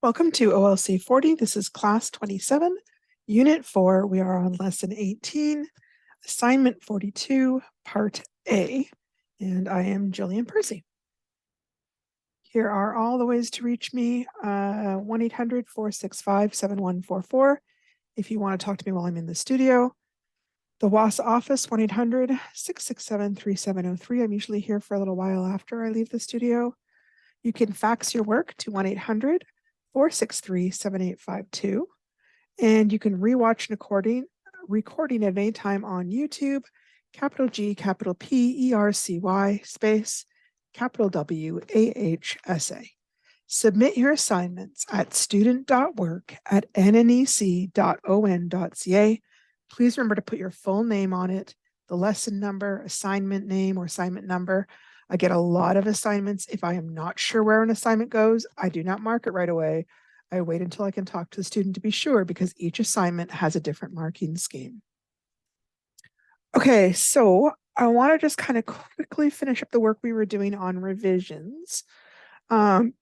Welcome to OLC 40. This is class 27, unit 4. We are on lesson 18, assignment 42, part A, and I am Jillian Percy. Here are all the ways to reach me, 1-800-465-7144 if you want to talk to me while I'm in the studio. The WASA office, 1-800-667-3703. I'm usually here for a little while after I leave the studio. You can fax your work to 1-800-463-7852. And you can rewatch an recording at any time on YouTube, capital G, capital P, ERCY, space, capital W, AHSA. Submit your assignments at student.work@nnec.on.ca. Please remember to put your full name on it, the lesson number, assignment name, or assignment number. I get a lot of assignments. If I am not sure where an assignment goes, I do not mark it right away. I wait until I can talk to the student to be sure, because each assignment has a different marking scheme. Okay, so I want to just kind of quickly finish up the work we were doing on revisions. From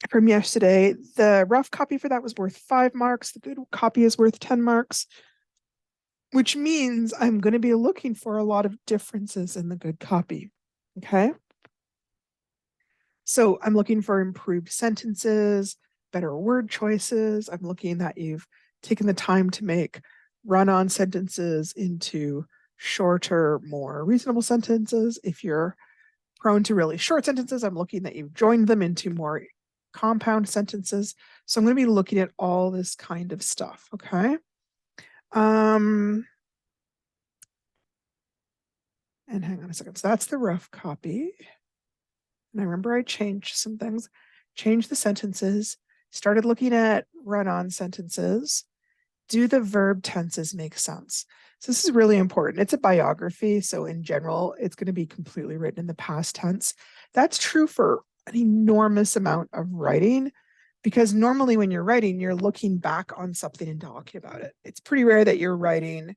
yesterday, the rough copy for that was worth 5 marks. The good copy is worth 10 marks, which means I'm going to be looking for a lot of differences in the good copy. Okay. So I'm looking for improved sentences, better word choices. I'm looking that you've taken the time to make run-on sentences into shorter, more reasonable sentences. If you're prone to really short sentences, I'm looking that you've joined them into more compound sentences. So I'm going to be looking at all this kind of stuff. Okay. And hang on a second. So that's the rough copy. And I remember I changed some things, changed the sentences, started looking at run-on sentences. Do the verb tenses make sense? So this is really important. It's a biography. So in general, it's going to be completely written in the past tense. That's true for an enormous amount of writing, because normally when you're writing, you're looking back on something and talking about it. It's pretty rare that you're writing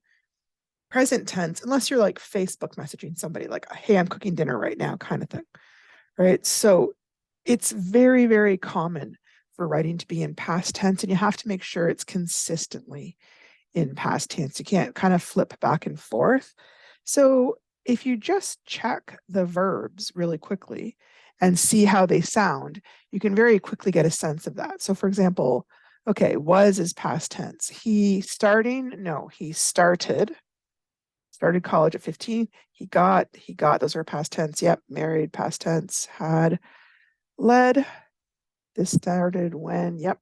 present tense, unless you're like Facebook messaging somebody like, hey, I'm cooking dinner right now kind of thing, right? So it's very, very common for writing to be in past tense, and you have to make sure it's consistently in past tense. You can't kind of flip back and forth. So if you just check the verbs really quickly and see how they sound, you can very quickly get a sense of that. So for example, okay, was is past tense. He starting, no, he started college at 15. He got, those are past tense. Yep. Married, past tense. Had, led. This started when, yep.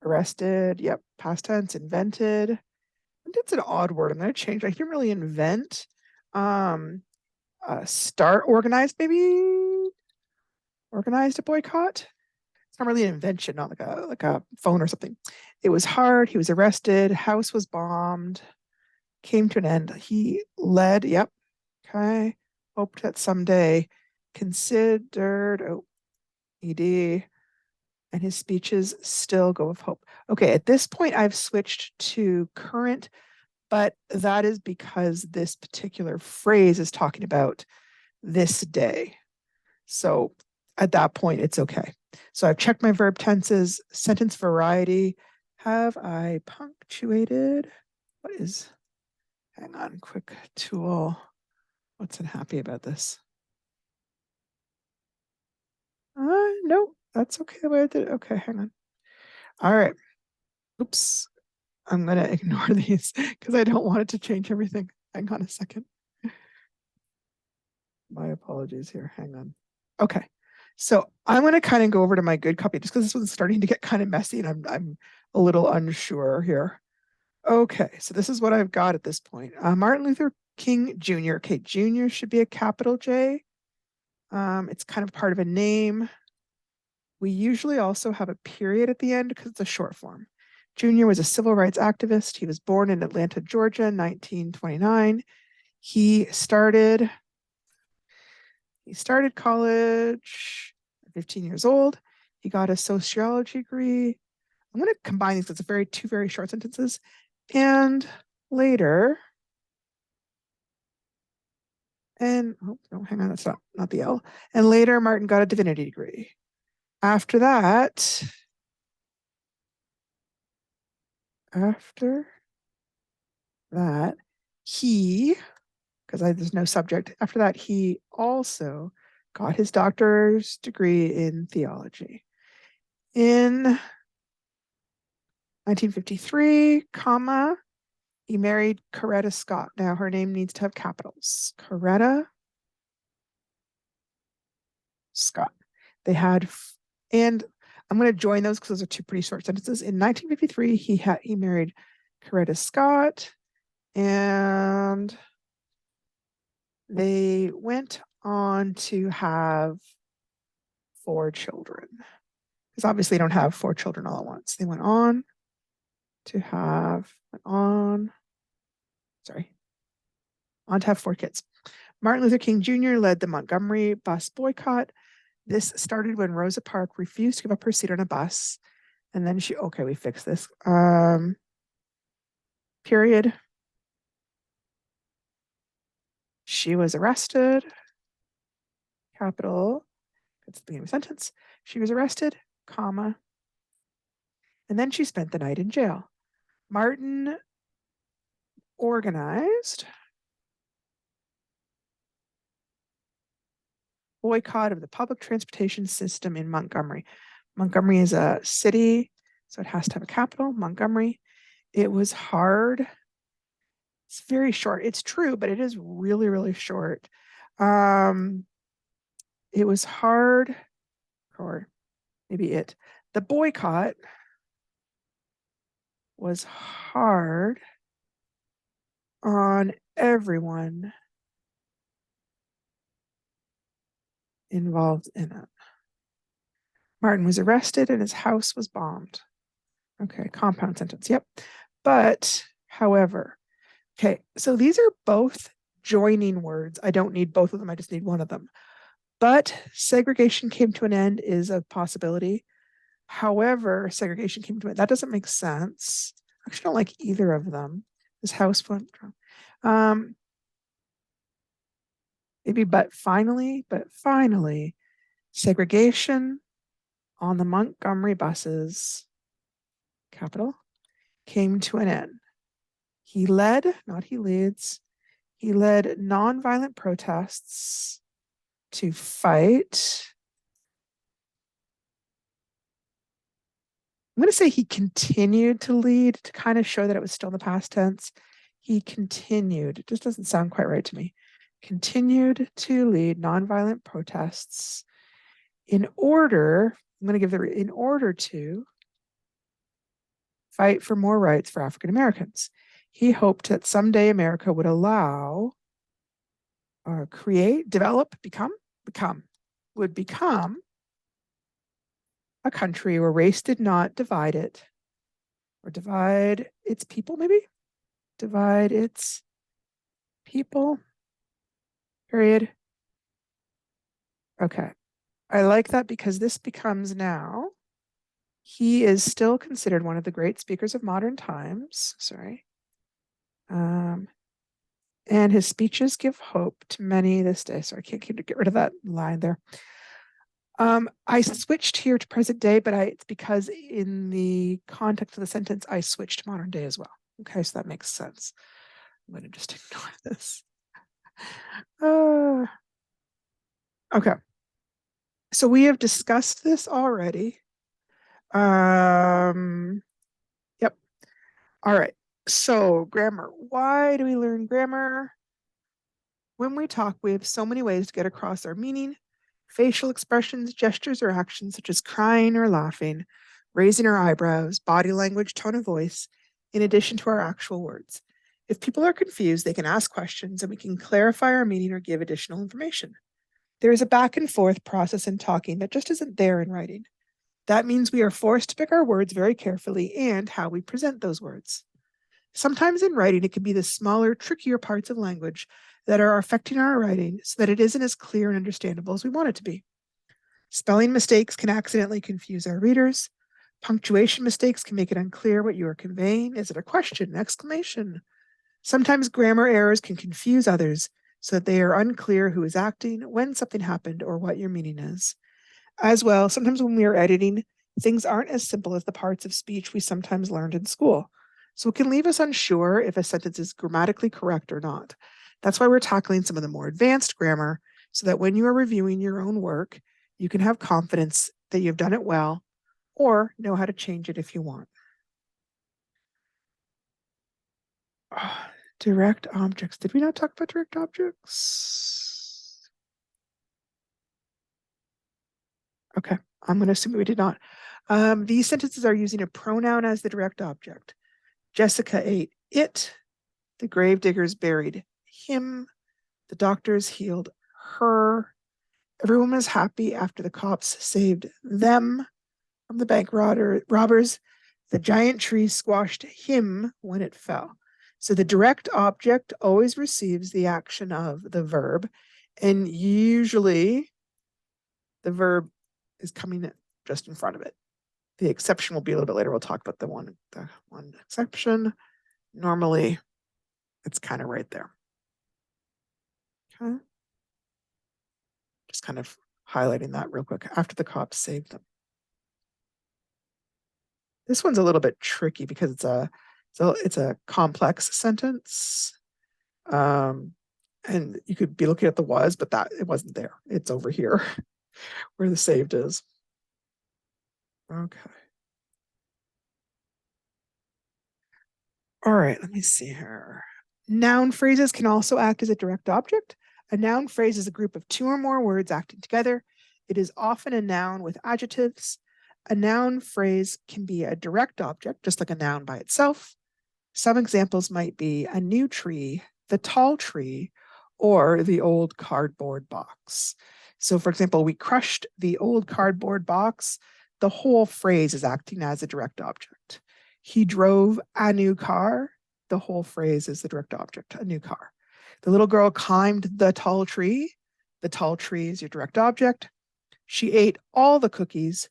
Arrested, yep. Past tense. Invented. It's an odd word. I'm going to change. I didn't really invent. Start, organized, maybe. Organized a boycott. It's not really an invention, not like a phone or something. It was hard. He was arrested. House was bombed. Came to an end. He led. Yep. Okay. Hoped that someday. Considered. Oh, ED. And his speeches still go with hope. Okay, at this point, I've switched to current, but that is because this particular phrase is talking about this day. So at that point, it's okay. So I've checked my verb tenses, sentence variety. Have I punctuated? What is, hang on, quick tool. What's unhappy about this? No, that's okay the way I did it. Okay, hang on. All right. Oops. I'm going to ignore these because I don't want it to change everything. Hang on a second. My apologies here. Hang on. Okay. So I'm going to kind of go over to my good copy just because this one's starting to get kind of messy and I'm a little unsure here. Okay. So this is what I've got at this point. Martin Luther King Jr. Okay. Jr. should be a capital J. It's kind of part of a name. We usually also have a period at the end because it's a short form. Jr. was a civil rights activist. He was born in Atlanta, Georgia, 1929. He started college at 15 years old. He got a sociology degree. I'm going to combine these because it's two very short sentences. And later, and oh no, hang on, that's not the L. And later, Martin got a divinity degree. After that, he, because there's no subject, after that, he also got his doctor's degree in theology. In 1953, comma, he married Coretta Scott. Now her name needs to have capitals. Coretta Scott. They had, and I'm going to join those because those are two pretty short sentences. In 1953, he married Coretta Scott, and they went on to have 4 children. Because obviously, you don't have 4 children all at once. They went on to have 4 kids. Martin Luther King Jr. led the Montgomery bus boycott. This started when Rosa Parks refused to give up her seat on a bus. And then we fixed this. Period. She was arrested. Capital. That's the beginning of a sentence. She was arrested, comma. And then she spent the night in jail. Martin organized boycott of the public transportation system in Montgomery. Montgomery is a city, so it has to have a capital, Montgomery. It was hard. It's very short. It's true, but it is really, really short. It was hard, or maybe it. The boycott was hard on everyone involved in it. Martin was arrested and his house was bombed. Okay, compound sentence. Yep. But, however, okay, so these are both joining words. I don't need both of them. I just need one of them. But segregation came to an end is a possibility. However, segregation came to an end. That doesn't make sense. I actually don't like either of them. His house went. Maybe, but finally, segregation on the Montgomery buses, capital, came to an end. He led, not he leads, he led nonviolent protests to fight. I'm going to say he continued to lead to kind of show that it was still in the past tense. He continued. It just doesn't sound quite right to me. Continued to lead nonviolent protests in order to fight for more rights for African Americans. He hoped that someday America would would become a country where race did not divide it, or divide its people, maybe? Divide its people, period. Okay. I like that because this becomes now, he is still considered one of the great speakers of modern times. And his speeches give hope to many this day. So I can't get rid of that line there. I switched here to present day, but it's because in the context of the sentence, I switched to modern day as well. Okay, so that makes sense. I'm going to just ignore this. Okay. So we have discussed this already. Yep. All right. So grammar. Why do we learn grammar? When we talk, we have so many ways to get across our meaning. Facial expressions, gestures, or actions such as crying or laughing, raising our eyebrows, body language, tone of voice, in addition to our actual words. If people are confused, they can ask questions and we can clarify our meaning or give additional information. There is a back and forth process in talking that just isn't there in writing. That means we are forced to pick our words very carefully and how we present those words. Sometimes in writing, it can be the smaller, trickier parts of language that are affecting our writing so that it isn't as clear and understandable as we want it to be. Spelling mistakes can accidentally confuse our readers. Punctuation mistakes can make it unclear what you are conveying. Is it a question, an exclamation? Sometimes grammar errors can confuse others so that they are unclear who is acting, when something happened, or what your meaning is. As well, sometimes when we are editing, things aren't as simple as the parts of speech we sometimes learned in school. So it can leave us unsure if a sentence is grammatically correct or not. That's why we're tackling some of the more advanced grammar so that when you are reviewing your own work, you can have confidence that you've done it well or know how to change it if you want. Direct objects. Did we not talk about direct objects? Okay, I'm going to assume we did not. These sentences are using a pronoun as the direct object. Jessica ate it. The gravediggers buried him. The doctors healed her. Everyone was happy after the cops saved them from the bank robbers. The giant tree squashed him when it fell. So the direct object always receives the action of the verb, and usually the verb is coming just in front of it. The exception will be a little bit later. We'll talk about the one exception. Normally, it's kind of right there. Okay. Just kind of highlighting that real quick. After the cops saved them. This one's a little bit tricky because it's a complex sentence. And you could be looking at the was, but that it wasn't there. It's over here where the saved is. Okay. All right, let me see here. Noun phrases can also act as a direct object. A noun phrase is a group of two or more words acting together. It is often a noun with adjectives. A noun phrase can be a direct object, just like a noun by itself. Some examples might be a new tree, the tall tree, or the old cardboard box. So, for example, we crushed the old cardboard box. The whole phrase is acting as a direct object. He drove a new car. The whole phrase is the direct object, a new car. The little girl climbed the tall tree. The tall tree is your direct object. She ate all the cookies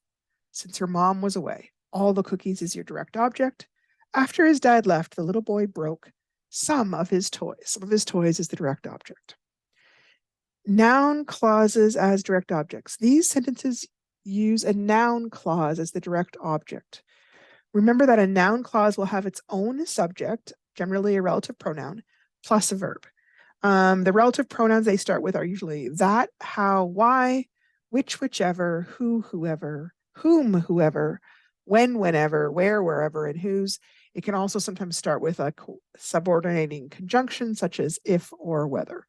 since her mom was away. All the cookies is your direct object. After his dad left, the little boy broke some of his toys. Some of his toys is the direct object. Noun clauses as direct objects. These sentences use a noun clause as the direct object. Remember that a noun clause will have its own subject, generally a relative pronoun, plus a verb. The relative pronouns they start with are usually that, how, why, which, whichever, who, whoever, whom, whoever, when, whenever, where, wherever, and whose. It can also sometimes start with a subordinating conjunction such as if or whether.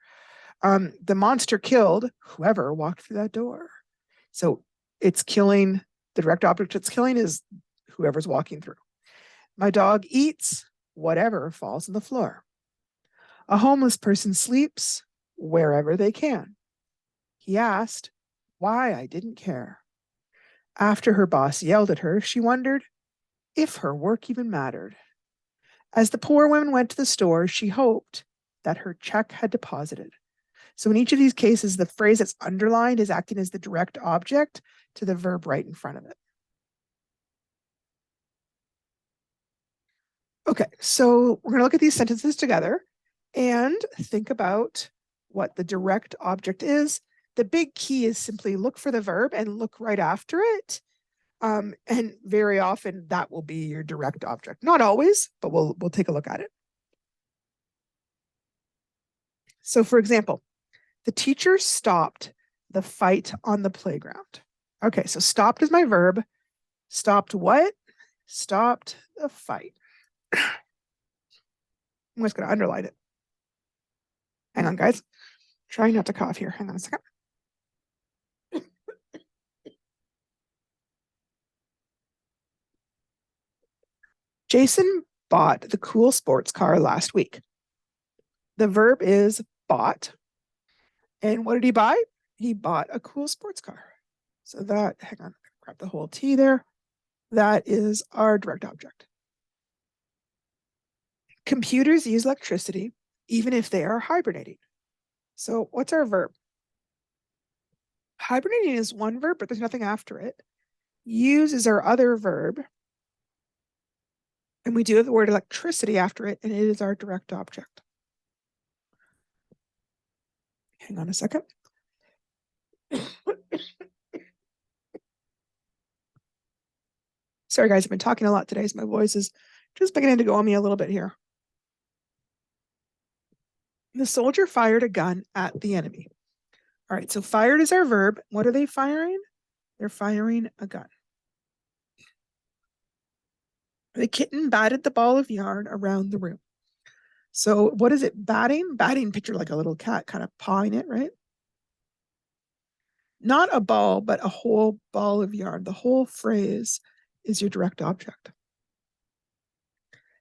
The monster killed whoever walked through that door. So it's killing, the direct object it's killing is whoever's walking through. My dog eats whatever falls on the floor. A homeless person sleeps wherever they can. He asked why I didn't care. After her boss yelled at her, she wondered if her work even mattered. As the poor woman went to the store, she hoped that her check had deposited. So in each of these cases, the phrase that's underlined is acting as the direct object to the verb right in front of it. Okay, so we're going to look at these sentences together and think about what the direct object is. The big key is simply look for the verb and look right after it. And very often that will be your direct object. Not always, but we'll take a look at it. So for example, the teacher stopped the fight on the playground. Okay, so stopped is my verb. Stopped what? Stopped the fight. I'm just going to underline it. Hang on, guys. Trying not to cough here. Hang on a second. Jason bought the cool sports car last week. The verb is bought. And what did he buy? He bought a cool sports car. So that, hang on, grab the whole T there. That is our direct object. Computers use electricity even if they are hibernating. So what's our verb? Hibernating is one verb, but there's nothing after it. Use is our other verb. And we do have the word electricity after it, and it is our direct object. Hang on a second. Sorry, guys, I've been talking a lot today, so my voice is just beginning to go on me a little bit here. The soldier fired a gun at the enemy. All right, so fired is our verb. What are they firing? They're firing a gun. The kitten batted the ball of yarn around the room. So what is it batting? Batting, picture like a little cat kind of pawing it, right? Not a ball, but a whole ball of yarn. The whole phrase is your direct object.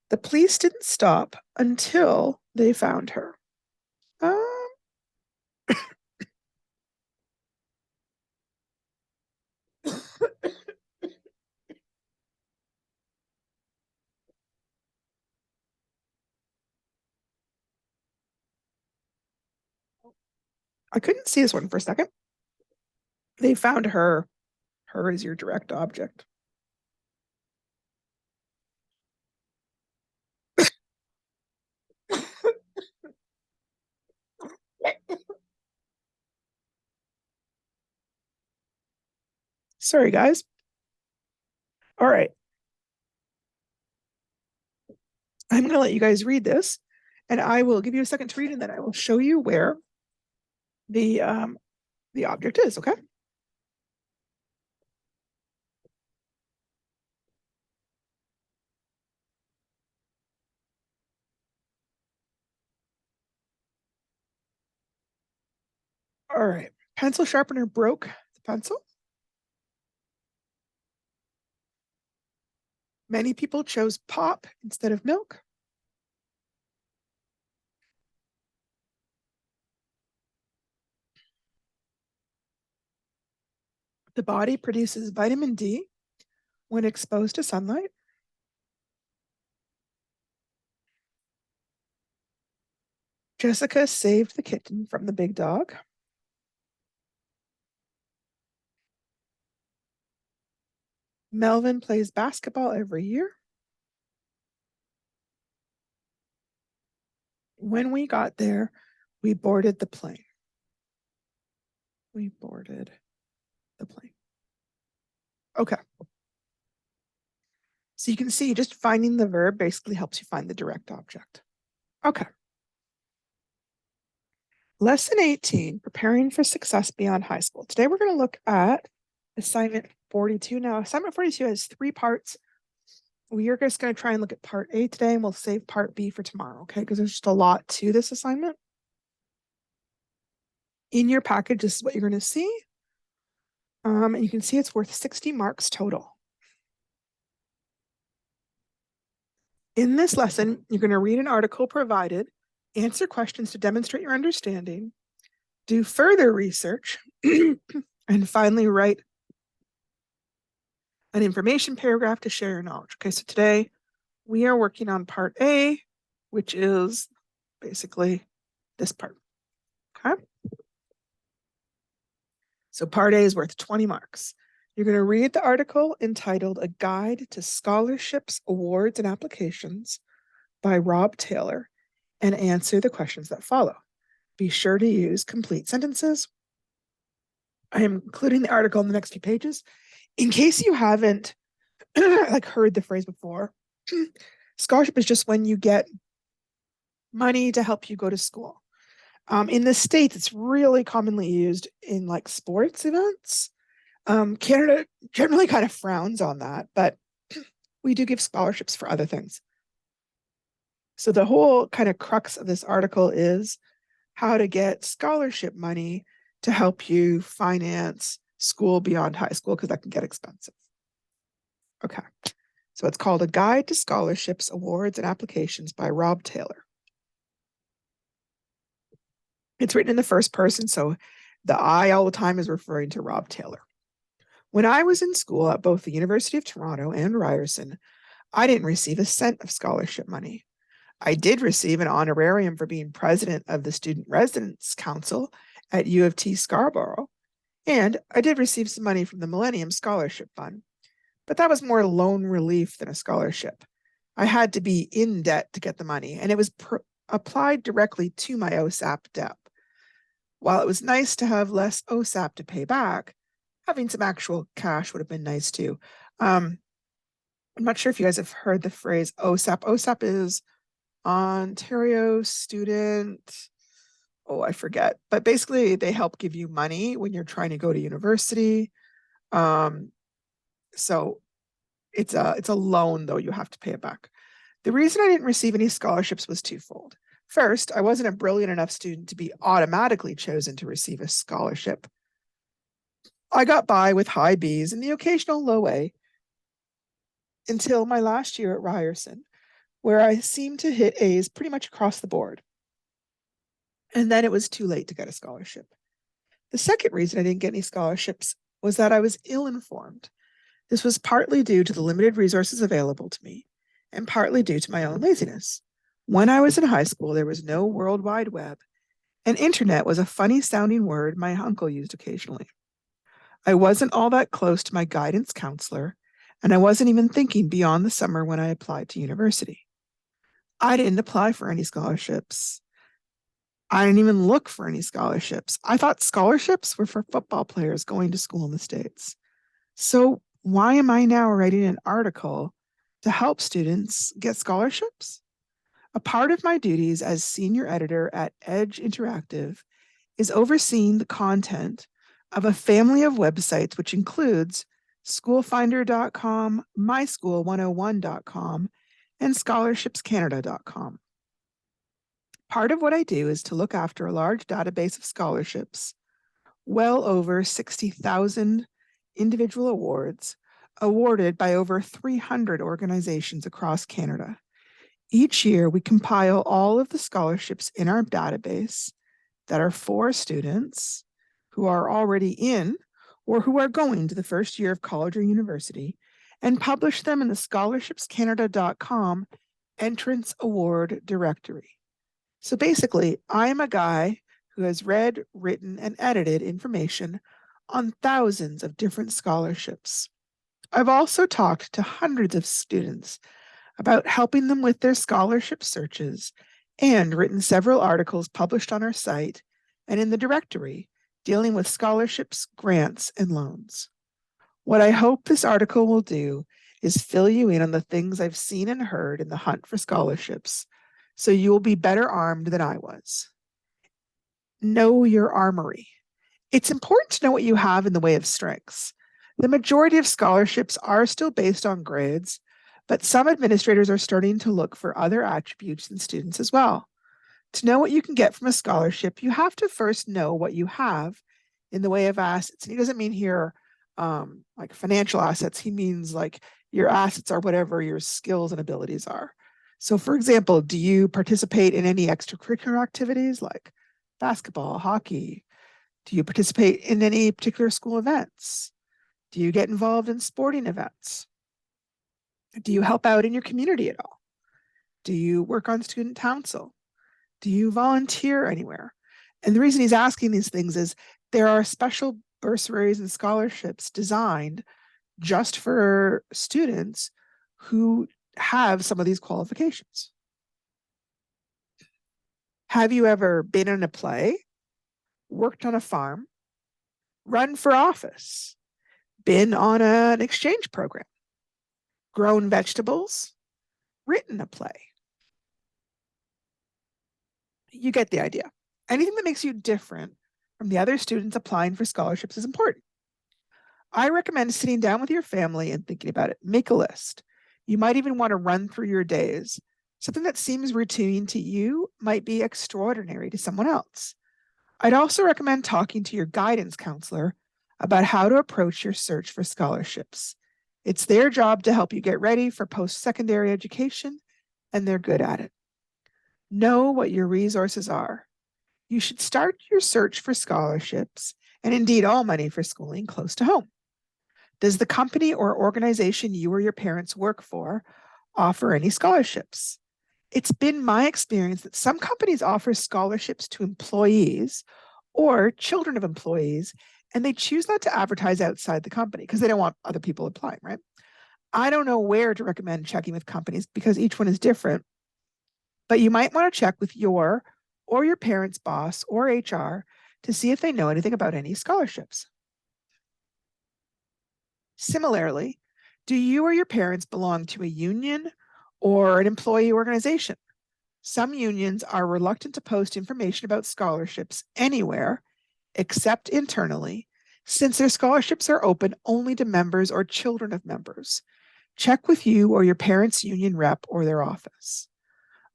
The police didn't stop until they found her. I couldn't see this one for a second. They found her. Her is your direct object. Sorry, guys. All right. I'm going to let you guys read this, and I will give you a second to read, and then I will show you where the object is, okay? All right. Pencil sharpener broke the pencil. Many people chose pop instead of milk. The body produces vitamin D when exposed to sunlight. Jessica saved the kitten from the big dog. Melvin plays basketball every year. When we got there, we boarded the plane. We boarded the plane. Okay. So you can see just finding the verb basically helps you find the direct object. Okay. Lesson 18, preparing for success beyond high school. Today we're going to look at assignment 42. Now, assignment 42 has 3 parts. We are just going to try and look at part A today, and we'll save part B for tomorrow, okay? Because there's just a lot to this assignment. In your package, this is what you're going to see. And you can see it's worth 60 marks total. In this lesson, you're going to read an article provided, answer questions to demonstrate your understanding, do further research, and finally write an information paragraph to share your knowledge. Okay, so today we are working on part A, which is basically this part. Okay. So part A is worth 20 marks. You're going to read the article entitled A Guide to Scholarships, Awards, and Applications by Rob Taylor and answer the questions that follow. Be sure to use complete sentences. I am including the article in the next few pages. In case you haven't like heard the phrase before, scholarship is just when you get money to help you go to school. In the States, it's really commonly used in like sports events. Canada generally kind of frowns on that, but we do give scholarships for other things. So the whole kind of crux of this article is how to get scholarship money to help you finance school beyond high school, because that can get expensive. Okay. So it's called A Guide to Scholarships, Awards, and Applications by Rob Taylor. It's written in the first person, so the I all the time is referring to Rob Taylor. When I was in school at both the University of Toronto and Ryerson, I didn't receive a cent of scholarship money. I did receive an honorarium for being president of the Student Residence Council at U of T Scarborough, and I did receive some money from the Millennium Scholarship Fund, but that was more loan relief than a scholarship. I had to be in debt to get the money, and it was applied directly to my OSAP debt. While it was nice to have less OSAP to pay back, having some actual cash would have been nice too. I'm not sure if you guys have heard the phrase OSAP. OSAP is Ontario Student. Oh, I forget. But basically, they help give you money when you're trying to go to university. Um, so it's a loan, though you have to pay it back. The reason I didn't receive any scholarships was twofold. First, I wasn't a brilliant enough student to be automatically chosen to receive a scholarship. I got by with high B's and the occasional low A until my last year at Ryerson, where I seemed to hit A's pretty much across the board. And then it was too late to get a scholarship. The second reason I didn't get any scholarships was that I was ill informed. This was partly due to the limited resources available to me, and partly due to my own laziness. When I was in high school, there was no World Wide Web, and internet was a funny sounding word my uncle used occasionally. I wasn't all that close to my guidance counselor, and I wasn't even thinking beyond the summer when I applied to university. I didn't apply for any scholarships. I didn't even look for any scholarships. I thought scholarships were for football players going to school in the States. So why am I now writing an article to help students get scholarships? A part of my duties as senior editor at Edge Interactive is overseeing the content of a family of websites, which includes schoolfinder.com, myschool101.com, and scholarshipscanada.com. Part of what I do is to look after a large database of scholarships, well over 60,000 individual awards awarded by over 300 organizations across Canada. Each year, we compile all of the scholarships in our database that are for students who are already in or who are going to the first year of college or university and publish them in the scholarshipscanada.com entrance award directory. So basically, I am a guy who has read, written, and edited information on thousands of different scholarships. I've also talked to hundreds of students about helping them with their scholarship searches and written several articles published on our site and in the directory dealing with scholarships, grants, and loans. What I hope this article will do is fill you in on the things I've seen and heard in the hunt for scholarships, so you will be better armed than I was. Know your armory. It's important to know what you have in the way of strengths. The majority of scholarships are still based on grades, but some administrators are starting to look for other attributes in students as well. To know what you can get from a scholarship, you have to first know what you have in the way of assets. And he doesn't mean here like financial assets. He means like your assets are whatever your skills and abilities are. So, for example, do you participate in any extracurricular activities like basketball, hockey? Do you participate in any particular school events? Do you get involved in sporting events? Do you help out in your community at all? Do you work on student council? Do you volunteer anywhere? And the reason he's asking these things is there are special bursaries and scholarships designed just for students who have some of these qualifications. Have you ever been in a play, worked on a farm, run for office, been on an exchange program, grown vegetables, written a play? You get the idea. Anything that makes you different from the other students applying for scholarships is important. I recommend sitting down with your family and thinking about it. Make a list. You might even want to run through your days. Something that seems routine to you might be extraordinary to someone else. I'd also recommend talking to your guidance counselor about how to approach your search for scholarships. It's their job to help you get ready for post-secondary education, and they're good at it. Know what your resources are. You should start your search for scholarships, and indeed all money for schooling, close to home. Does the company or organization you or your parents work for offer any scholarships? It's been my experience that some companies offer scholarships to employees or children of employees, and they choose not to advertise outside the company because they don't want other people applying, right? I don't know where to recommend checking with companies because each one is different, but you might want to check with your or your parents' boss or HR to see if they know anything about any scholarships. Similarly, Do you or your parents belong to a union or an employee organization? Some unions are reluctant to post information about scholarships anywhere except internally, since their scholarships are open only to members or children of members. Check with you or your parents' union rep or their office.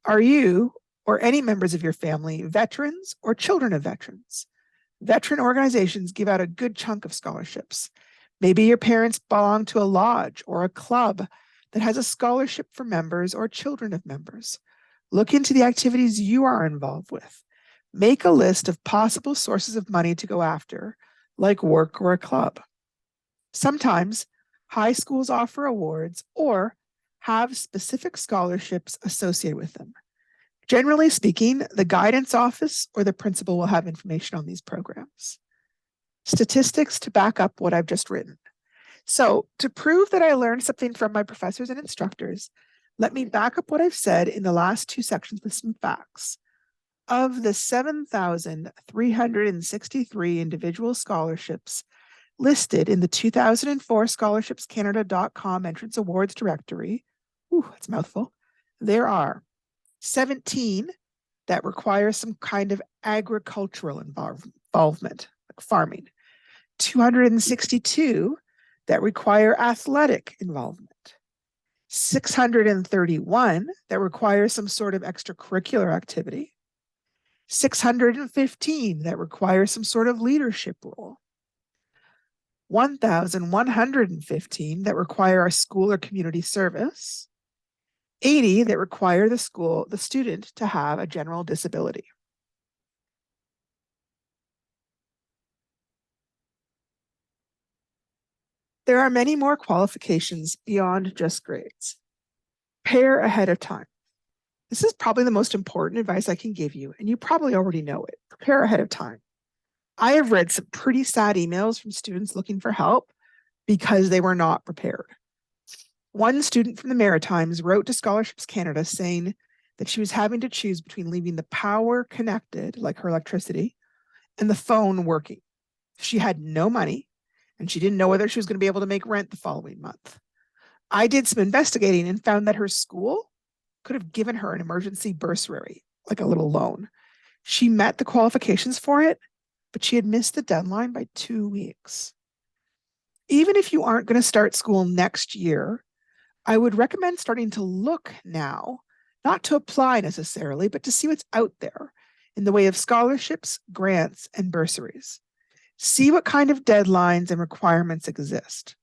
Are you or any members of your family veterans or children of veterans? Veteran organizations give out a good chunk of scholarships. Maybe your parents belong to a lodge or a club that has a scholarship for members or children of members. Look into the activities you are involved with. Make a list of possible sources of money to go after, like work or a club. Sometimes high schools offer awards or have specific scholarships associated with them. Generally speaking, the guidance office or the principal will have information on these programs. Statistics to back up what I've just written. So, to prove that I learned something from my professors and instructors, let me back up what I've said in the last two sections with some facts. Of the 7,363 individual scholarships listed in the 2004 scholarshipscanada.com entrance awards directory, that's a mouthful, there are 17 that require some kind of agricultural involvement, like farming, 262 that require athletic involvement, 631 that require some sort of extracurricular activity, 615 that require some sort of leadership role, 1,115 that require a school or community service, 80 that require the student to have a general disability. There are many more qualifications beyond just grades. Prepare ahead of time. This is probably the most important advice I can give you, and you probably already know it. Prepare ahead of time. I have read some pretty sad emails from students looking for help because they were not prepared. One student from the Maritimes wrote to Scholarships Canada saying that she was having to choose between leaving the power connected, like her electricity, and the phone working. She had no money, and she didn't know whether she was going to be able to make rent the following month. I did some investigating and found that her school could have given her an emergency bursary, like a little loan. She met the qualifications for it, but she had missed the deadline by 2 weeks. Even if you aren't going to start school next year, I would recommend starting to look now, not to apply necessarily, but to see what's out there in the way of scholarships, grants, and bursaries. See what kind of deadlines and requirements exist.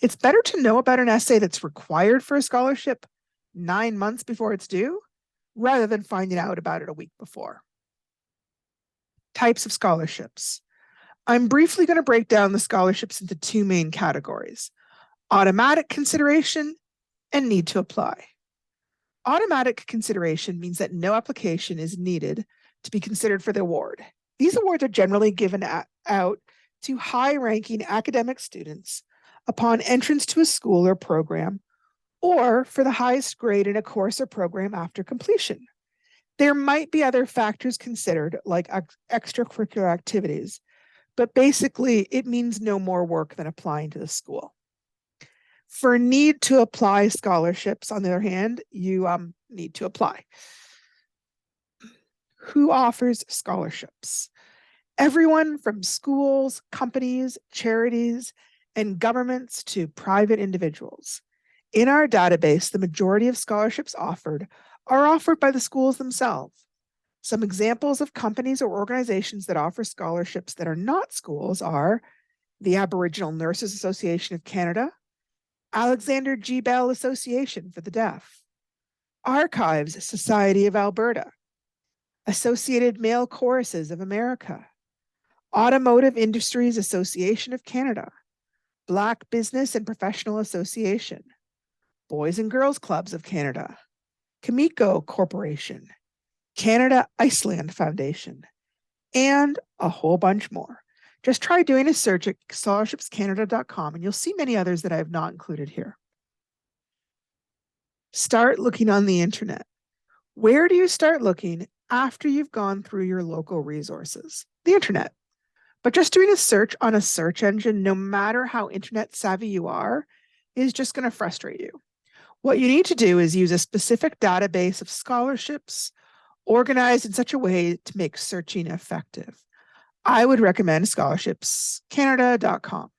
It's better to know about an essay that's required for a scholarship 9 months before it's due, rather than finding out about it a week before. Types of scholarships. I'm briefly going to break down the scholarships into two main categories: automatic consideration and need to apply. Automatic consideration means that no application is needed to be considered for the award. These awards are generally given out to high-ranking academic students upon entrance to a school or program, or for the highest grade in a course or program after completion. There might be other factors considered, like extracurricular activities, but basically it means no more work than applying to the school. For need to apply scholarships, on the other hand, you need to apply. Who offers scholarships? Everyone from schools, companies, charities, and governments to private individuals. In our database, the majority of scholarships offered are offered by the schools themselves. Some examples of companies or organizations that offer scholarships that are not schools are the Aboriginal Nurses Association of Canada, Alexander G. Bell Association for the Deaf, Archives Society of Alberta, Associated Male Choruses of America, Automotive Industries Association of Canada, Black Business and Professional Association, Boys and Girls Clubs of Canada, Kamiko Corporation, Canada Iceland Foundation, and a whole bunch more. Just try doing a search at scholarshipscanada.com and you'll see many others that I have not included here. Start looking on the internet. Where do you start looking after you've gone through your local resources? The internet. But just doing a search on a search engine, no matter how internet savvy you are, is just going to frustrate you. What you need to do is use a specific database of scholarships organized in such a way to make searching effective. I would recommend scholarshipscanada.com.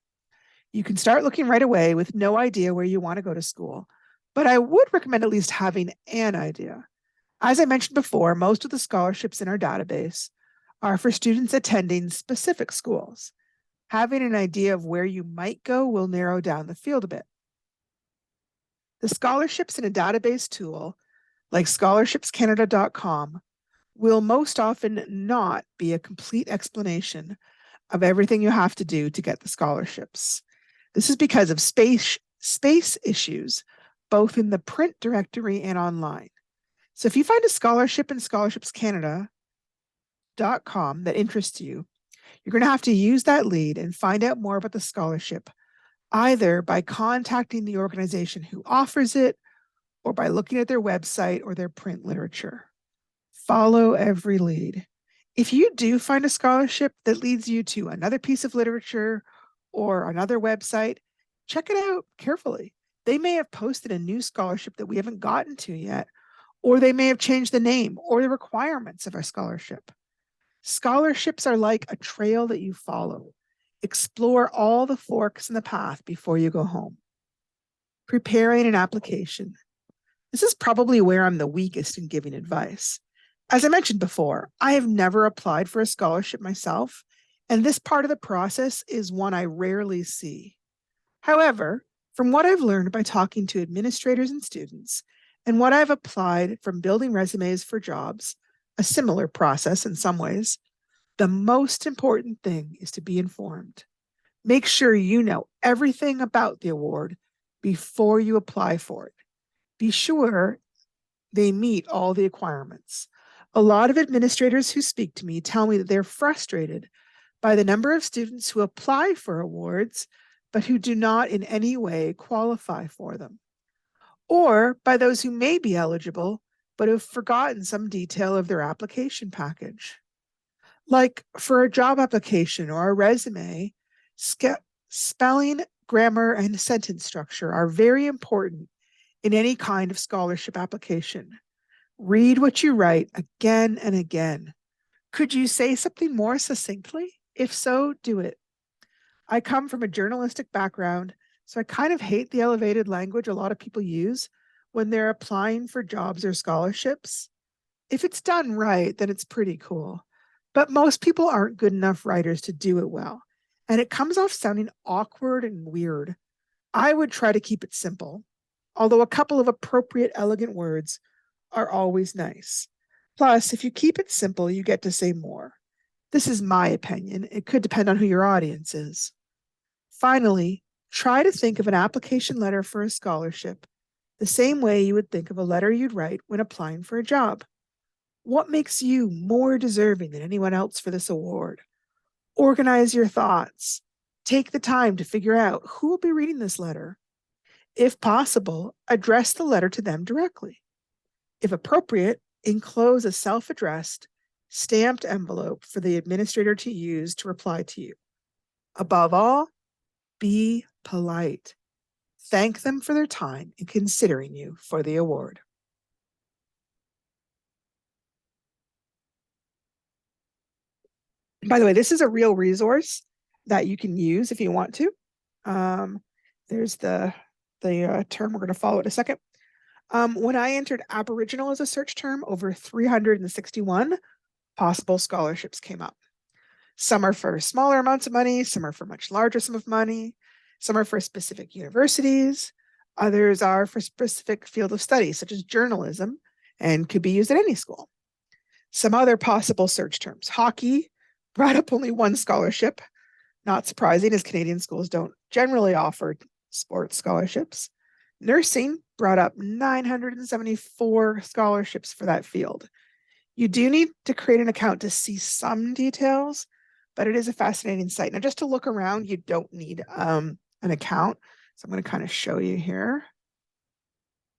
You can start looking right away with no idea where you want to go to school, but I would recommend at least having an idea. As I mentioned before, most of the scholarships in our database are for students attending specific schools. Having an idea of where you might go will narrow down the field a bit. The scholarships in a database tool like scholarshipscanada.com will most often not be a complete explanation of everything you have to do to get the scholarships. This is because of space issues, both in the print directory and online. So if you find a scholarship in scholarshipscanada.com that interests you, you're going to have to use that lead and find out more about the scholarship, either by contacting the organization who offers it or by looking at their website or their print literature. Follow every lead. If you do find a scholarship that leads you to another piece of literature or another website, check it out carefully. They may have posted a new scholarship that we haven't gotten to yet, or they may have changed the name or the requirements of our scholarship. Scholarships are like a trail that you follow. Explore all the forks in the path before you go home. Preparing an application. This is probably where I'm the weakest in giving advice. As I mentioned before, I have never applied for a scholarship myself, and this part of the process is one I rarely see. However, from what I've learned by talking to administrators and students, and what I've applied from building resumes for jobs, a similar process in some ways, the most important thing is to be informed. Make sure you know everything about the award before you apply for it. Be sure they meet all the requirements. A lot of administrators who speak to me tell me that they're frustrated by the number of students who apply for awards, but who do not in any way qualify for them, or by those who may be eligible, but have forgotten some detail of their application package. Like for a job application or a resume, spelling, grammar, and sentence structure are very important in any kind of scholarship application. Read what you write again and again. Could you say something more succinctly? If so, do it. I come from a journalistic background, so I kind of hate the elevated language a lot of people use when they're applying for jobs or scholarships. If it's done right, then it's pretty cool. But most people aren't good enough writers to do it well, and it comes off sounding awkward and weird. I would try to keep it simple, although a couple of appropriate, elegant words are always nice. Plus, if you keep it simple, you get to say more. This is my opinion. It could depend on who your audience is. Finally, try to think of an application letter for a scholarship the same way you would think of a letter you'd write when applying for a job. What makes you more deserving than anyone else for this award? Organize your thoughts. Take the time to figure out who will be reading this letter. If possible, address the letter to them directly. If appropriate, enclose a self-addressed, stamped envelope for the administrator to use to reply to you. Above all, be polite. Thank them for their time in considering you for the award. By the way, this is a real resource that you can use if you want to. There's the term we're going to follow in a second. When I entered Aboriginal as a search term, over 361 possible scholarships came up. Some are for smaller amounts of money, some are for much larger sum of money, some are for specific universities, others are for specific field of study, such as journalism, and could be used at any school. Some other possible search terms. Hockey brought up only one scholarship, not surprising as Canadian schools don't generally offer sports scholarships. Nursing brought up 974 scholarships for that field. You do need to create an account to see some details, but it is a fascinating site. Now, just to look around, you don't need an account. So I'm going to kind of show you here.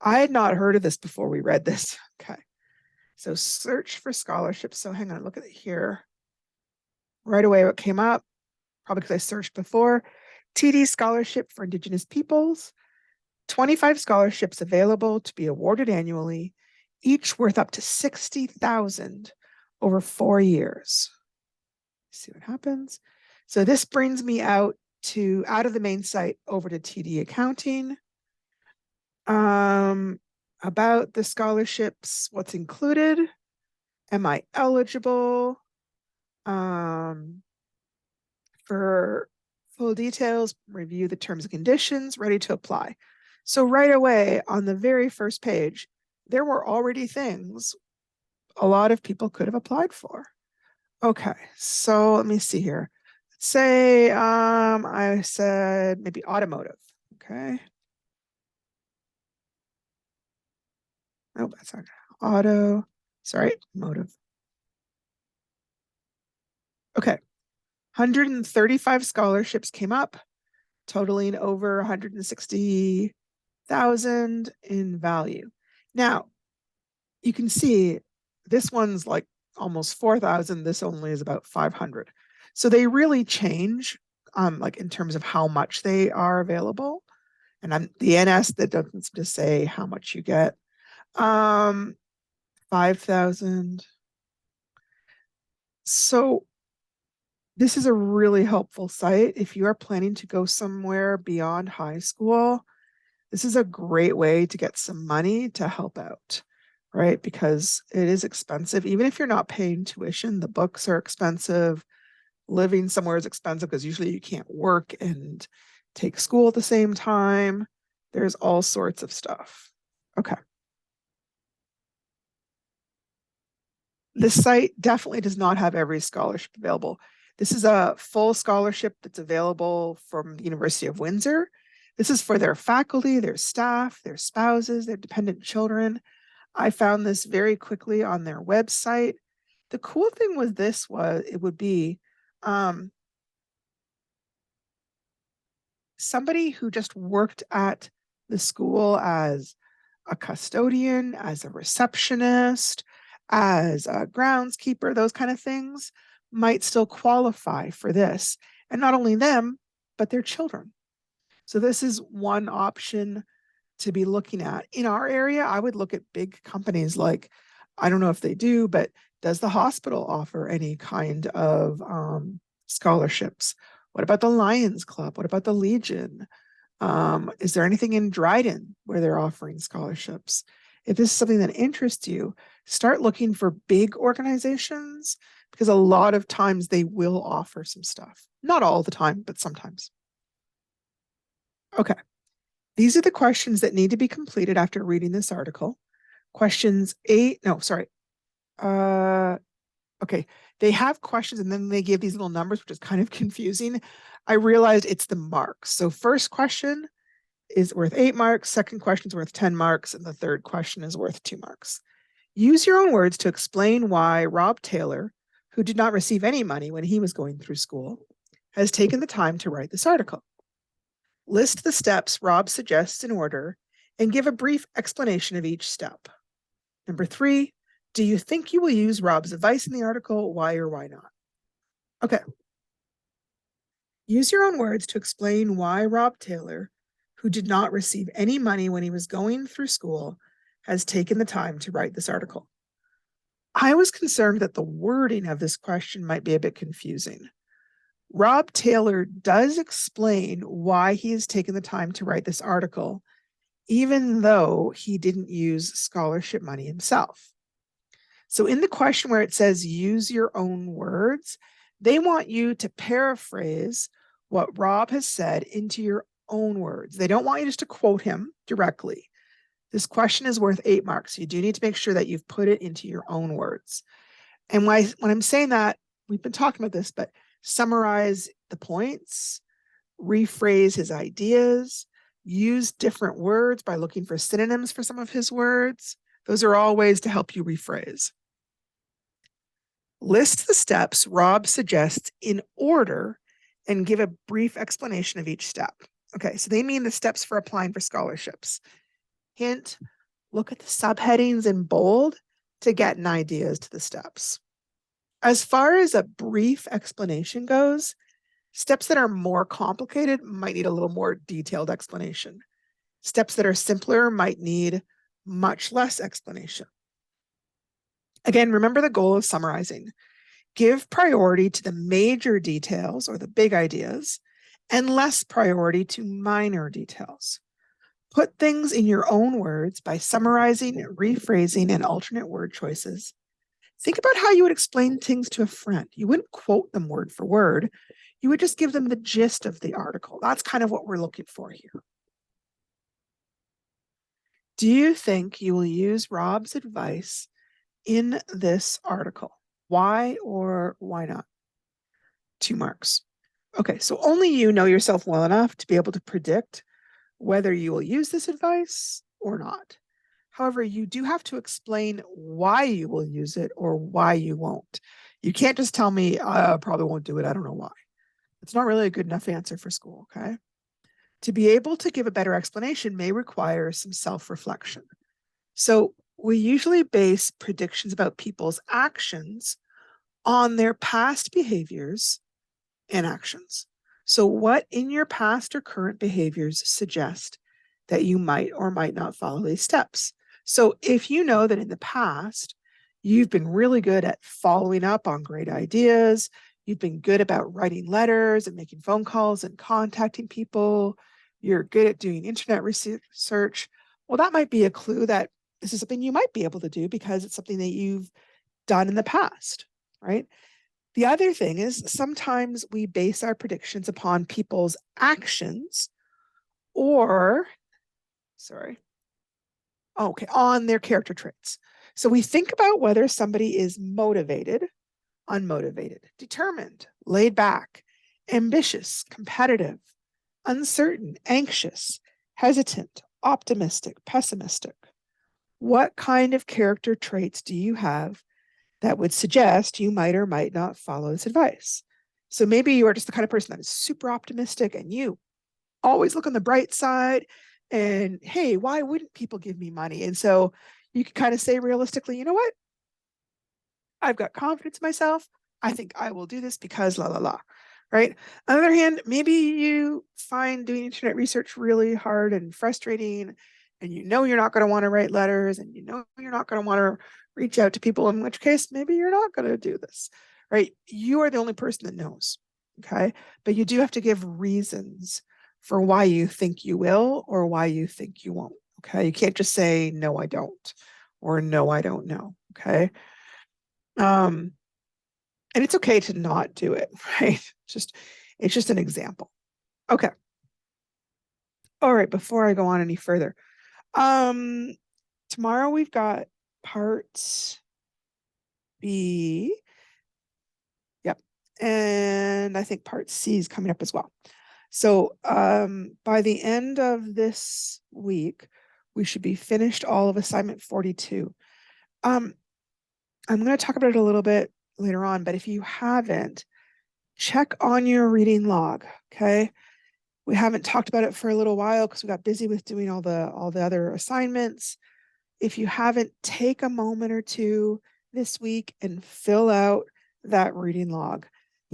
I had not heard of this before we read this. Okay. So search for scholarships. So hang on, look at it here. Right away, what came up, probably because I searched before, TD Scholarship for Indigenous Peoples, 25 scholarships available to be awarded annually, each worth up to $60,000 over 4 years. See what happens. So this brings me out of the main site over to TD Accounting. About the scholarships, what's included? Am I eligible? For full details, review the terms and conditions, ready to apply. So right away on the very first page, there were already things a lot of people could have applied for. Okay, so let me see here. Let's say I said maybe automotive. Okay. Nope, that's not motive. Okay. 135 scholarships came up, totaling over 160,000 in value. Now, you can see this one's like almost 4,000. This only is about 500. So they really change, like in terms of how much they are available. And the NS that doesn't just say how much you get. 5,000. So this is a really helpful site if you are planning to go somewhere beyond high school. This is a great way to get some money to help out, right? Because it is expensive. Even if you're not paying tuition, the books are expensive. Living somewhere is expensive because usually you can't work and take school at the same time. There's all sorts of stuff. Okay. This site definitely does not have every scholarship available. This is a full scholarship that's available from the University of Windsor. This is for their faculty, their staff, their spouses, their dependent children. I found this very quickly on their website. The cool thing with this was it would be somebody who just worked at the school as a custodian, as a receptionist, as a groundskeeper, those kind of things might still qualify for this. And not only them, but their children. So this is one option to be looking at. In our area, I would look at big companies like, I don't know if they do, but does the hospital offer any kind of scholarships? What about the Lions Club? What about the Legion? Is there anything in Dryden where they're offering scholarships? If this is something that interests you, start looking for big organizations because a lot of times they will offer some stuff. Not all the time, but sometimes. Okay. These are the questions that need to be completed after reading this article. Questions 8, no, sorry. Okay, they have questions and then they give these little numbers, which is kind of confusing. I realized it's the marks. So first question is worth 8 marks, second question is worth 10 marks, and the third question is worth 2 marks. Use your own words to explain why Rob Taylor, who did not receive any money when he was going through school, has taken the time to write this article. List the steps Rob suggests in order and give a brief explanation of each step. Number 3, do you think you will use Rob's advice in the article? Why or why not? Okay. Use your own words to explain why Rob Taylor, who did not receive any money when he was going through school, has taken the time to write this article. I was concerned that the wording of this question might be a bit confusing. Rob Taylor does explain why he has taken the time to write this article, even though he didn't use scholarship money himself. So in the question where it says use your own words, they want you to paraphrase what Rob has said into your own words. They don't want you just to quote him directly. This question is worth 8 marks. You do need to make sure that you've put it into your own words. And when I'm saying that, we've been talking about this, but summarize the points, rephrase his ideas, use different words by looking for synonyms for some of his words. Those are all ways to help you rephrase. List the steps Rob suggests in order and give a brief explanation of each step. Okay, so they mean the steps for applying for scholarships. Hint, look at the subheadings in bold to get an idea as to the steps. As far as a brief explanation goes, steps that are more complicated might need a little more detailed explanation. Steps that are simpler might need much less explanation. Again, remember the goal of summarizing. Give priority to the major details or the big ideas and less priority to minor details. Put things in your own words by summarizing, rephrasing, and alternate word choices. Think about how you would explain things to a friend. You wouldn't quote them word for word. You would just give them the gist of the article. That's kind of what we're looking for here. Do you think you will use Rob's advice in this article? Why or why not? 2 marks. Okay, so only you know yourself well enough to be able to predict whether you will use this advice or not. However, you do have to explain why you will use it or why you won't. You can't just tell me, I probably won't do it. I don't know why. It's not really a good enough answer for school, okay? To be able to give a better explanation may require some self-reflection. So we usually base predictions about people's actions on their past behaviors and actions. So what in your past or current behaviors suggest that you might or might not follow these steps? So if you know that in the past, you've been really good at following up on great ideas, you've been good about writing letters and making phone calls and contacting people, you're good at doing internet research, well, that might be a clue that this is something you might be able to do because it's something that you've done in the past, right? The other thing is sometimes we base our predictions upon people's actions or, on their character traits. So we think about whether somebody is motivated, unmotivated, determined, laid back, ambitious, competitive, uncertain, anxious, hesitant, optimistic, pessimistic. What kind of character traits do you have that would suggest you might or might not follow this advice? So maybe you are just the kind of person that is super optimistic and you always look on the bright side and, hey, why wouldn't people give me money? And so you can kind of say realistically, you know what? I've got confidence in myself. I think I will do this because la, la, la, right? On the other hand, maybe you find doing internet research really hard and frustrating, and you know you're not going to want to write letters, and you know you're not going to want to reach out to people, in which case maybe you're not going to do this, right? You are the only person that knows, okay? But you do have to give reasons for why you think you will or why you think you won't, okay? You can't just say, no, I don't, or no, I don't know, okay? And it's okay to not do it, right? It's just an example. Okay. All right, before I go on any further, tomorrow we've got part B. Yep. And I think part C is coming up as well. So by the end of this week, we should be finished all of assignment 42. I'm going to talk about it a little bit later on, but if you haven't, check on your reading log, okay? We haven't talked about it for a little while because we got busy with doing all the other assignments. If you haven't, take a moment or two this week and fill out that reading log.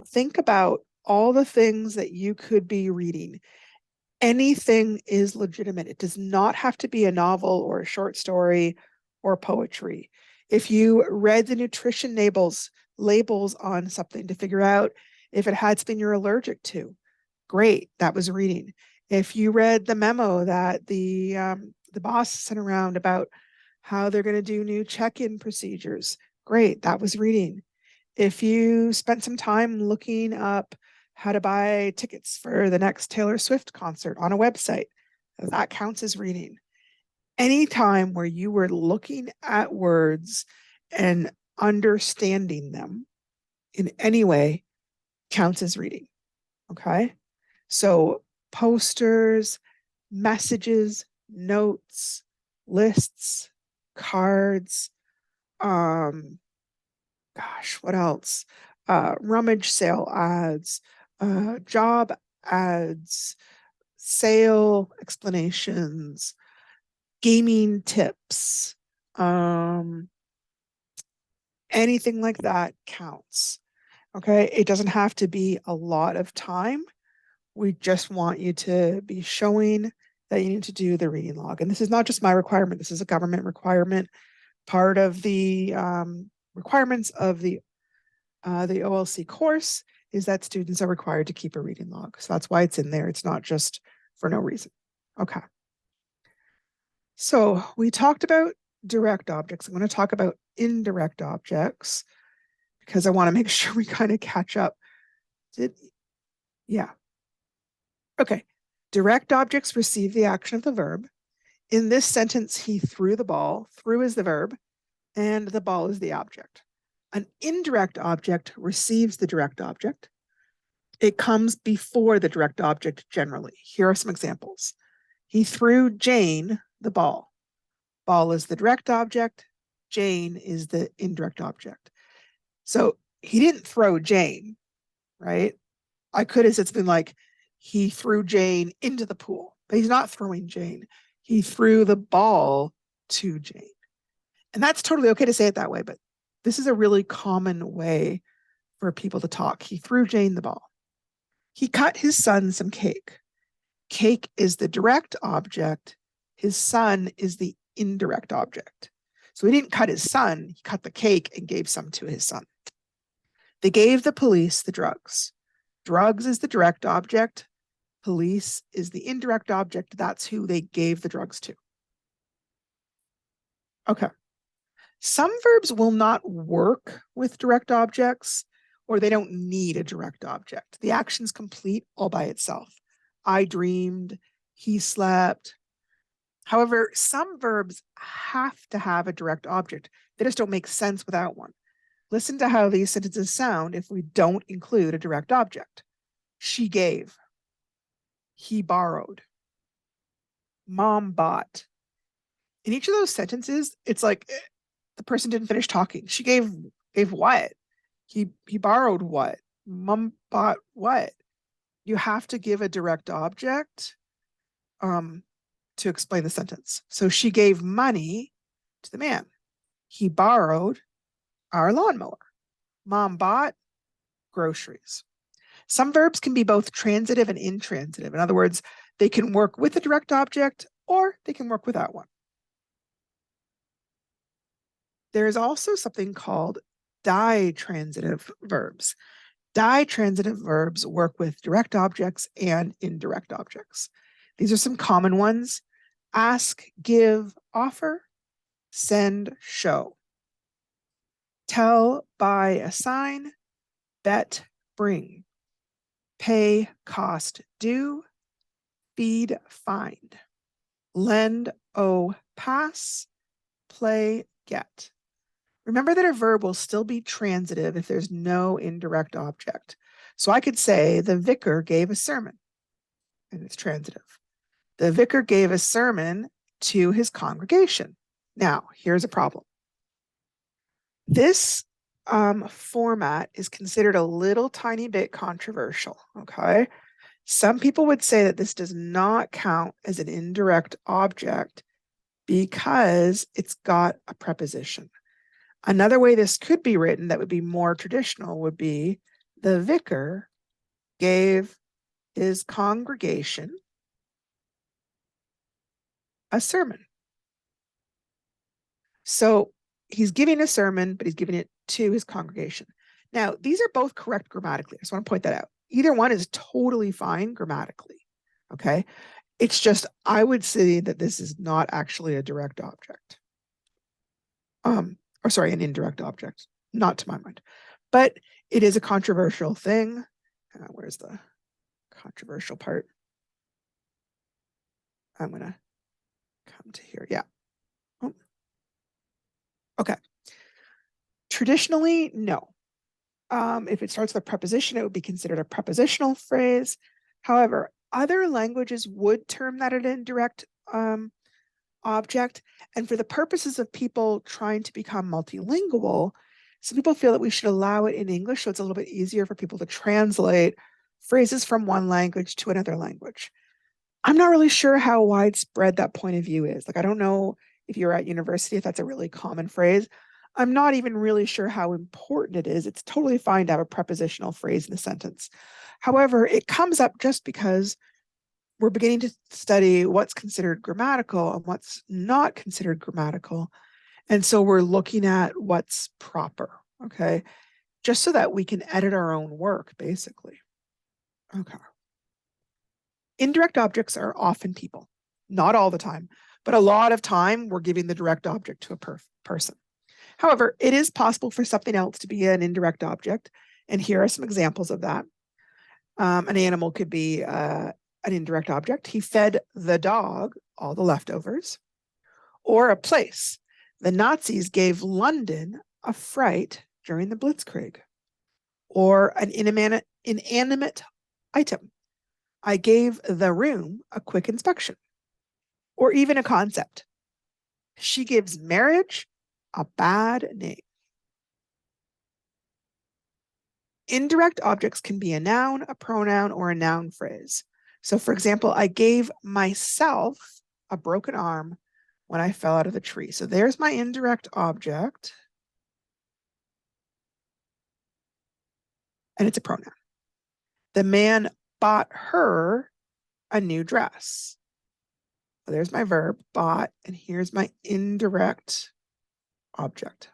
Think about all the things that you could be reading. Anything is legitimate. It does not have to be a novel or a short story or poetry. If you read the nutrition labels on something to figure out if it had something you're allergic to, great, that was reading. If you read the memo that the boss sent around about how they're going to do new check-in procedures, great, that was reading. If you spent some time looking up how to buy tickets for the next Taylor Swift concert on a website, that counts as reading. Any time where you were looking at words and understanding them in any way counts as reading, okay? So posters, messages, notes, lists, cards, what else? Rummage sale ads, job ads, sale explanations, gaming tips, anything like that counts. Okay, it doesn't have to be a lot of time. We just want you to be showing that you need to do the reading log. And this is not just my requirement. This is a government requirement. Part of the requirements of the OLC course is that students are required to keep a reading log. So that's why it's in there. It's not just for no reason. Okay. So we talked about direct objects. I'm going to talk about indirect objects because I want to make sure we kind of catch up. Yeah. Okay. Direct objects receive the action of the verb. In this sentence, he threw the ball. Threw is the verb, and the ball is the object. An indirect object receives the direct object. It comes before the direct object generally. Here are some examples. He threw Jane the ball. Ball is the direct object. Jane is the indirect object. So he didn't throw Jane, right? I could have said something like, he threw Jane into the pool, but he's not throwing Jane. He threw the ball to Jane. And that's totally okay to say it that way, but this is a really common way for people to talk. He threw Jane the ball. He cut his son some cake. Cake is the direct object. His son is the indirect object. So he didn't cut his son, he cut the cake and gave some to his son. They gave the police the drugs. Drugs is the direct object. Police is the indirect object. That's who they gave the drugs to. Okay. Some verbs will not work with direct objects, or they don't need a direct object. The action's complete all by itself. I dreamed, he slept. However, some verbs have to have a direct object. They just don't make sense without one. Listen to how these sentences sound if we don't include a direct object. She gave. He borrowed. Mom bought. In each of those sentences, it's like the person didn't finish talking. She gave what? He borrowed what? Mom bought what? You have to give a direct object to explain the sentence. So she gave money to the man. He borrowed our lawnmower. Mom bought groceries. Some verbs can be both transitive and intransitive. In other words, they can work with a direct object or they can work without one. There is also something called ditransitive verbs. Ditransitive verbs work with direct objects and indirect objects. These are some common ones: ask, give, offer, send, show. Tell, buy, assign, bet, bring. Pay, cost, due, feed, find. Lend, owe, pass, play, get. Remember that a verb will still be transitive if there's no indirect object. So I could say the vicar gave a sermon, and it's transitive. The vicar gave a sermon to his congregation. Now, here's a problem. This format is considered a little tiny bit controversial, okay? Some people would say that this does not count as an indirect object because it's got a preposition. Another way this could be written that would be more traditional would be the vicar gave his congregation a sermon. So he's giving a sermon, but he's giving it to his congregation. Now, these are both correct grammatically. I just want to point that out. Either one is totally fine grammatically, okay? It's just, I would say that this is not actually a direct object. Or sorry, an indirect object, not to my mind. But it is a controversial thing. Where's the controversial part? I'm going to come to here. Yeah. Oh. Okay. Traditionally, no. If it starts with a preposition, it would be considered a prepositional phrase. However, other languages would term that an indirect object. And for the purposes of people trying to become multilingual, some people feel that we should allow it in English so it's a little bit easier for people to translate phrases from one language to another language. I'm not really sure how widespread that point of view is. Like, I don't know if you're at university, if that's a really common phrase. I'm not even really sure how important it is. It's totally fine to have a prepositional phrase in a sentence. However, it comes up just because we're beginning to study what's considered grammatical and what's not considered grammatical. And so we're looking at what's proper, okay? Just so that we can edit our own work, basically. Okay. Indirect objects are often people, not all the time, but a lot of time we're giving the direct object to a person. However, it is possible for something else to be an indirect object. And here are some examples of that. An animal could be an indirect object. He fed the dog all the leftovers. Or a place. The Nazis gave London a fright during the Blitzkrieg. Or an inanimate item. I gave the room a quick inspection. Or even a concept. She gives marriage a bad name. Indirect objects can be a noun, a pronoun, or a noun phrase. So, for example, I gave myself a broken arm when I fell out of the tree. So there's my indirect object. And it's a pronoun. The man bought her a new dress. So there's my verb, bought, and here's my indirect object.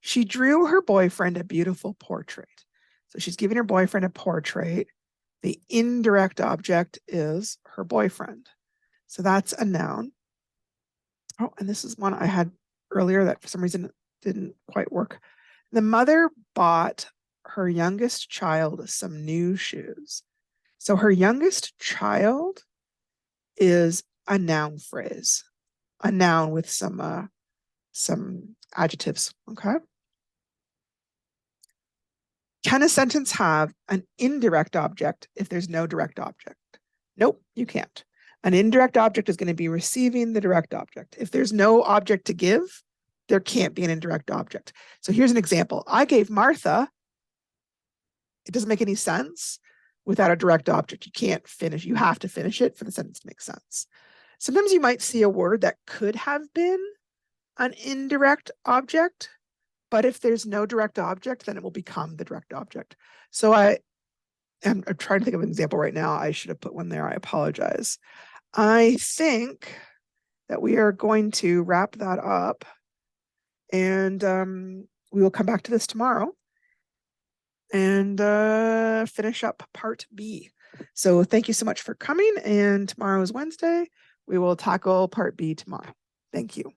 She drew her boyfriend a beautiful portrait. So she's giving her boyfriend a portrait. The indirect object is her boyfriend. So that's a noun. Oh, and this is one I had earlier that for some reason didn't quite work. The mother bought her youngest child some new shoes. So her youngest child is a noun phrase, a noun with some adjectives, okay? Can a sentence have an indirect object if there's no direct object? Nope, you can't. An indirect object is going to be receiving the direct object. If there's no object to give, there can't be an indirect object. So here's an example. I gave Martha. It doesn't make any sense without a direct object. You can't finish. You have to finish it for the sentence to make sense. Sometimes you might see a word that could have been an indirect object, but if there's no direct object, then it will become the direct object. So I'm trying to think of an example right now. I should have put one there. I apologize. I think that we are going to wrap that up, and we will come back to this tomorrow and finish up part B. So thank you so much for coming, and tomorrow is Wednesday. We will tackle part B tomorrow. Thank you.